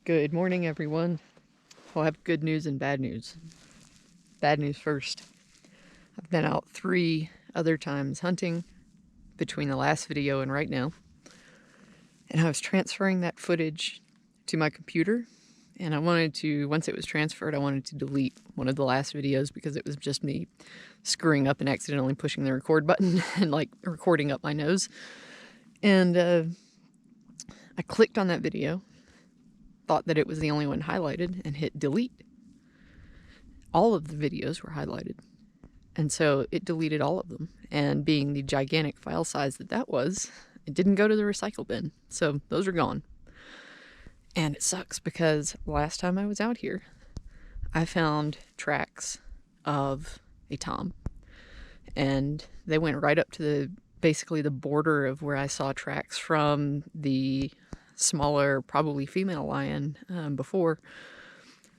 Good morning, everyone. I'll have good news and bad news. Bad news first. I've been out 3 other times hunting between the last video and right now. And I was transferring that footage to my computer. And I wanted to, once it was transferred, I wanted to delete one of the last videos because it was just me screwing up and accidentally pushing the record button and like recording up my nose. And I clicked on that video, thought that it was the only one highlighted, and hit delete. All of the videos were highlighted. And so it deleted all of them. And being the gigantic file size that was, it didn't go to the recycle bin. So those are gone. And it sucks because last time I was out here, I found tracks of a tom. And they went right up to basically the border of where I saw tracks from the smaller, probably female lion before.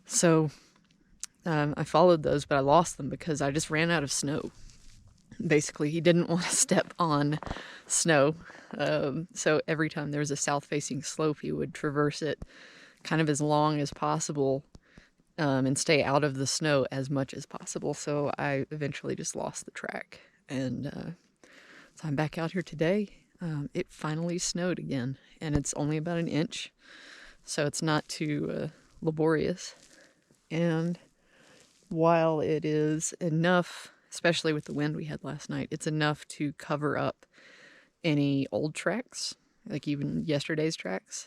So I followed those, but I lost them because I just ran out of snow. Basically, he didn't want to step on snow. So every time there was a south-facing slope, he would traverse it kind of as long as possible and stay out of the snow as much as possible. So I eventually just lost the track. And so I'm back out here today. It finally snowed again, and it's only about an inch. So it's not too laborious. And while it is enough, especially with the wind we had last night, it's enough to cover up any old tracks, like even yesterday's tracks.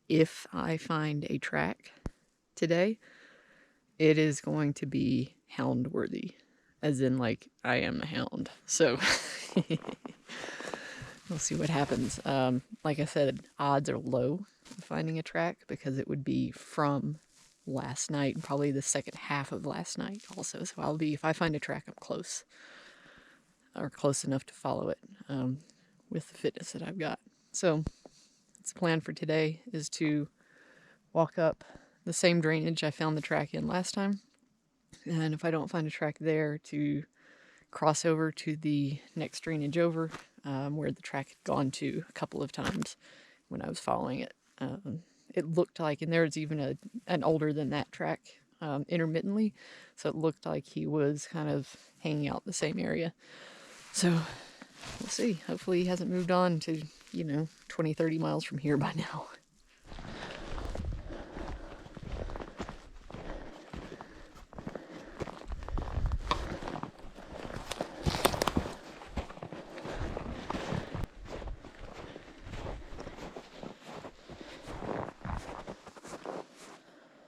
If I find a track today, it is going to be hound worthy, as in like I am a hound. So we'll see what happens. Like I said, odds are low of finding a track because it would be from last night, probably the second half of last night also. So I'll be, if I find a track, I'm close, or close enough to follow it with the fitness that I've got. So the plan for today is to walk up the same drainage I found the track in last time. And if I don't find a track there, to cross over to the next drainage over where the track had gone to a couple of times when I was following it. It looked like, and there's even an older than that track intermittently, so it looked like he was kind of hanging out the same area. So we'll see. Hopefully he hasn't moved on to, 20, 30 miles from here by now.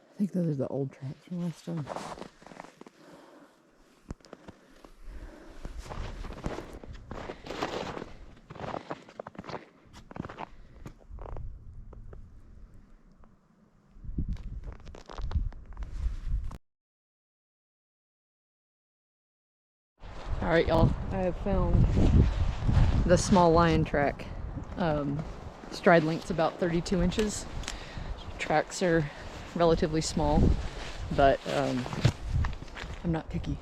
I think those are the old tracks from last time. Alright, y'all, I have found the small lion track. Stride length's about 32 inches. Tracks are relatively small, but I'm not picky.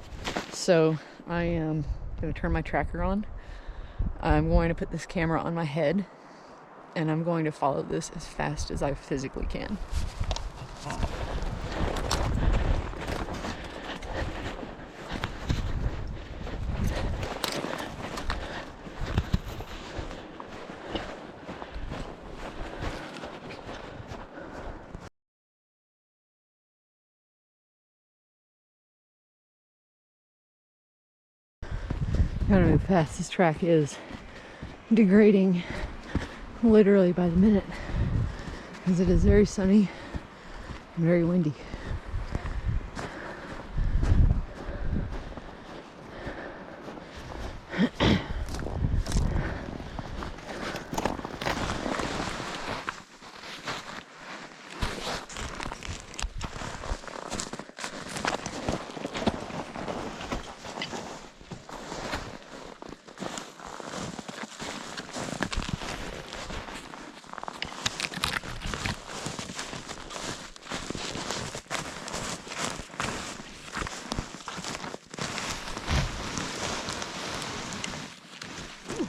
So I am going to turn my tracker on. I'm going to put this camera on my head, and I'm going to follow this as fast as I physically can. I don't know how fast this track is degrading literally by the minute because it is very sunny and very windy.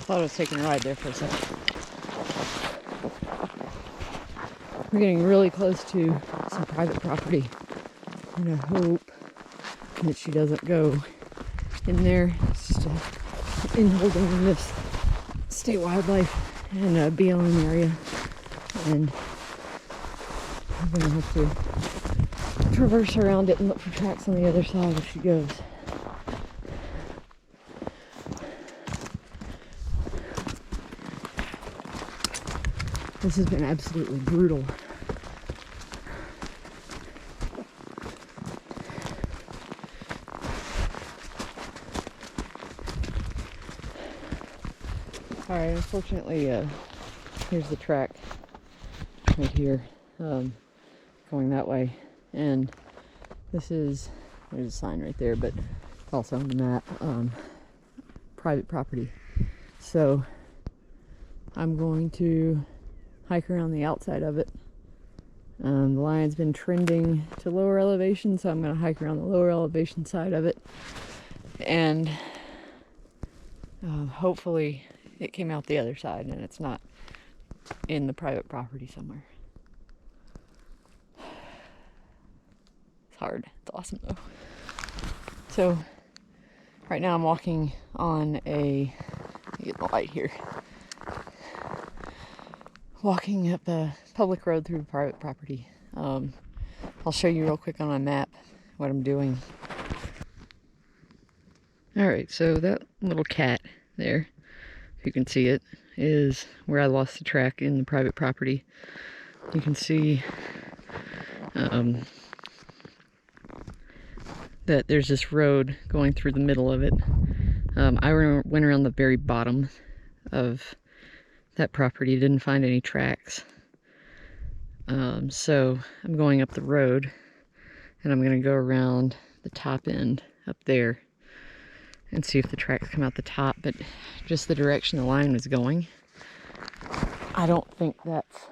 I thought I was taking a ride there for a second. We're getting really close to some private property, and I hope that she doesn't go in there. It's just in holding in this state wildlife and BLM area, and I'm gonna have to traverse around it and look for tracks on the other side if she goes. This has been absolutely brutal. Alright, unfortunately, here's the track right here, going that way, and there's a sign right there, but it's also on the map, private property. So I'm going to hike around the outside of it. The line's been trending to lower elevation, so I'm going to hike around the lower elevation side of it, and hopefully it came out the other side and it's not in the private property somewhere. It's hard. It's awesome though. So right now I'm walking on a, let me get the light here, walking up a public road through private property. I'll show you real quick on my map what I'm doing. Alright, so that little cat there, if you can see it, is where I lost the track in the private property. You can see that there's this road going through the middle of it. I went around the very bottom of that property, didn't find any tracks. So I'm going up the road, and I'm going to go around the top end up there and see if the tracks come out the top, but just the direction the line was going, I don't think that's,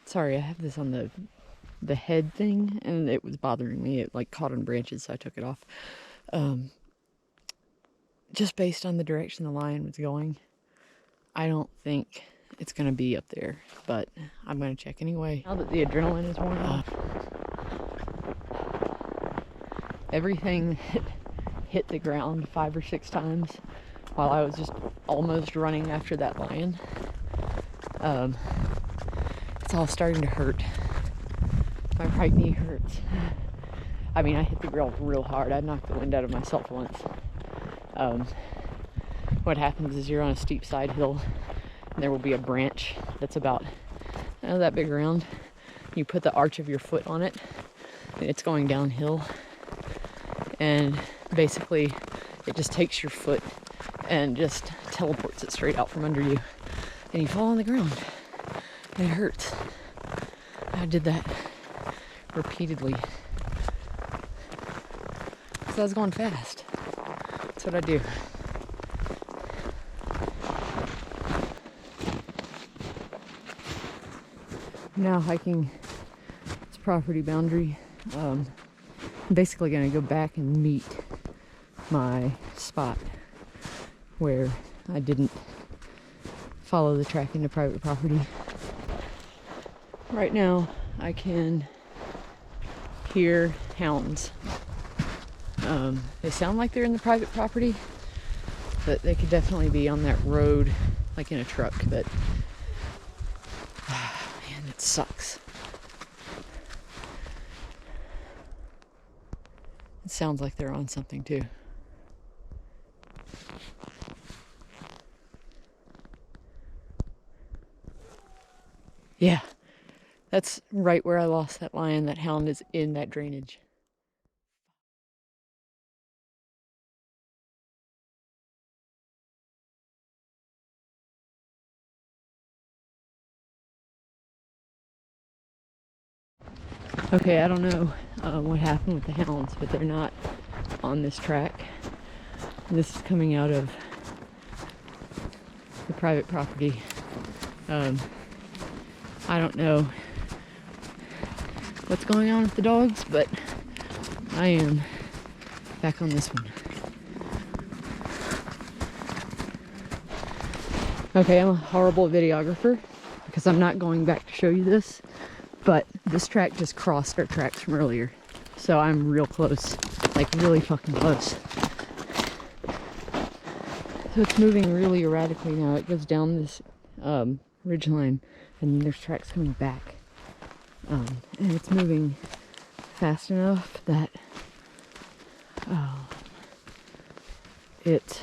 sorry, I have this on the head thing, and it was bothering me. It like caught on branches, so I took it off. Just based on the direction the line was going, I don't think it's gonna be up there, but I'm gonna check anyway. Now that the adrenaline is worn off, everything hit the ground 5 or 6 times while I was just almost running after that lion. It's all starting to hurt. My right knee hurts. I mean, I hit the ground real hard. I knocked the wind out of myself once. What happens is you're on a steep side hill, and there will be a branch that's about that big around. You put the arch of your foot on it, and it's going downhill. And basically it just takes your foot and just teleports it straight out from under you, and you fall on the ground, and it hurts. I did that repeatedly, so I was going fast. That's what I do. I'm now hiking this property boundary. I'm basically going to go back and meet my spot where I didn't follow the track into private property. Right now I can hear hounds. They sound like they're in the private property, but they could definitely be on that road, like in a truck. But man, it sucks. It sounds like they're on something too. Yeah, that's right where I lost that lion. That hound is in that drainage. Okay, I don't know what happened with the hounds, but they're not on this track. And this is coming out of the private property. I don't know what's going on with the dogs, but I am back on this one. Okay, I'm a horrible videographer because I'm not going back to show you this, but this track just crossed our tracks from earlier. So I'm real close, like really fucking close. So it's moving really erratically now. It goes down this ridge line and there's tracks coming back. And it's moving fast enough that it's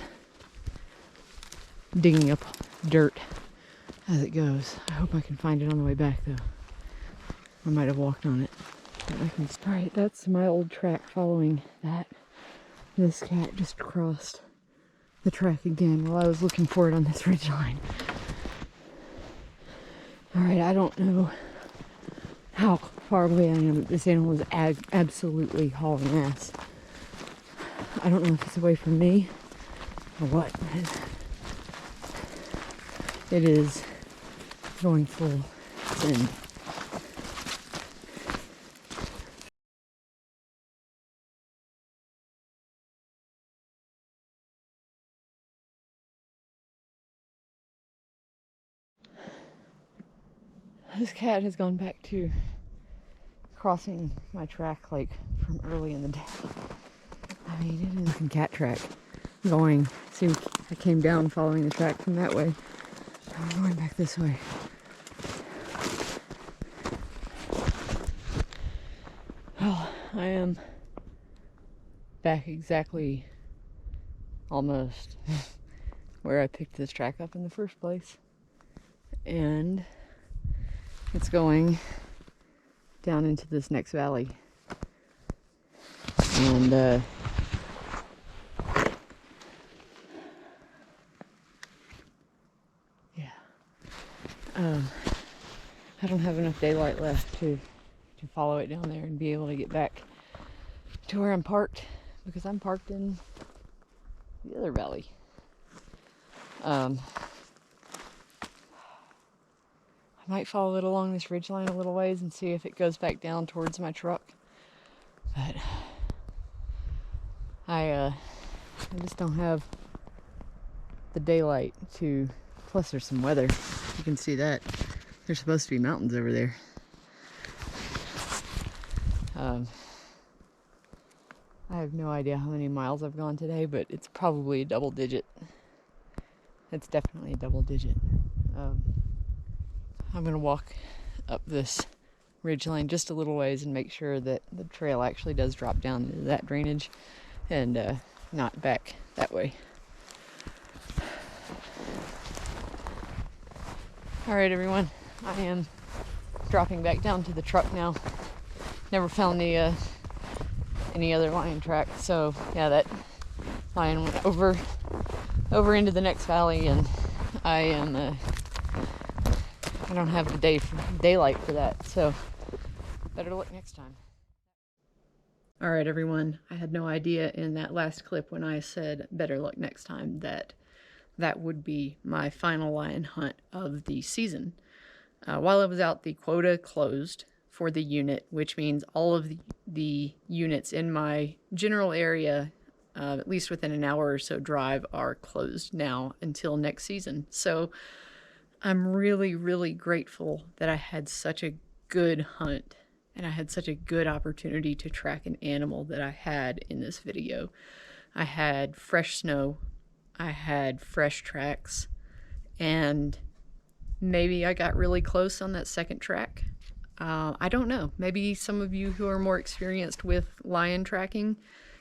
digging up dirt as it goes. I hope I can find it on the way back though. I might have walked on it. Alright, that's my old track following that. This cat just crossed the track again while I was looking for it on this ridge line. Alright, I don't know how far away I am, but this animal is absolutely hauling ass. I don't know if it's away from me or what. It is going full send. This cat has gone back to crossing my track like from early in the day. I mean, it is a fucking cat track. Going, see, I came down following the track from that way. I'm going back this way. Well, I am back exactly almost where I picked this track up in the first place. And it's going down into this next valley. And yeah. I don't have enough daylight left to follow it down there and be able to get back to where I'm parked, because I'm parked in the other valley. I might follow it along this ridgeline a little ways and see if it goes back down towards my truck. But I just don't have the daylight to, plus there's some weather. You can see that. There's supposed to be mountains over there. I have no idea how many miles I've gone today, but it's probably a double digit. It's definitely a double digit. I'm gonna walk up this ridgeline just a little ways and make sure that the trail actually does drop down into that drainage and not back that way. Alright everyone, I am dropping back down to the truck now. Never found the any other lion track, so yeah, that lion went over into the next valley, and I don't have the daylight for that, so better look next time. Alright everyone, I had no idea in that last clip when I said better luck next time that would be my final lion hunt of the season. While I was out, the quota closed for the unit, which means all of the units in my general area, at least within an hour or so drive, are closed now until next season. So I'm really, really grateful that I had such a good hunt and I had such a good opportunity to track an animal that I had in this video. I had fresh snow, I had fresh tracks, and maybe I got really close on that second track. I don't know. Maybe some of you who are more experienced with lion tracking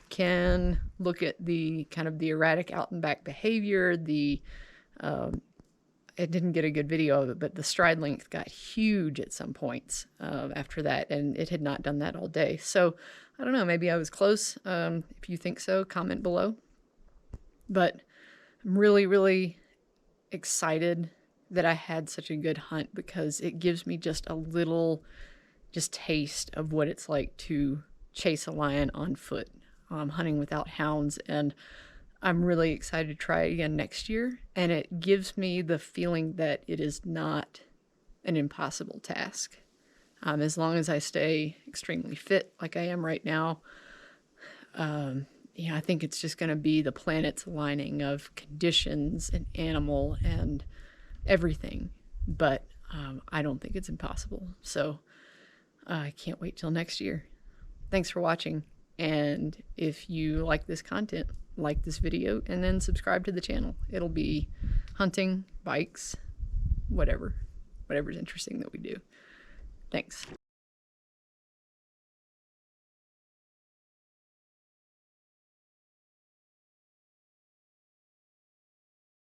can look at the kind of the erratic out and back behavior. It didn't get a good video of it, but the stride length got huge at some points after that, and it had not done that all day. So I don't know. Maybe I was close. If you think so, comment below. But I'm really, really excited that I had such a good hunt, because it gives me just a little taste of what it's like to chase a lion on foot, hunting without hounds, and I'm really excited to try it again next year, and it gives me the feeling that it is not an impossible task. As long as I stay extremely fit like I am right now, I think it's just going to be the planets aligning of conditions and animal and everything, but I don't think it's impossible. So I can't wait till next year. Thanks for watching. And if you like this content, like this video, and then subscribe to the channel. It'll be hunting, bikes, whatever's interesting that we do. Thanks.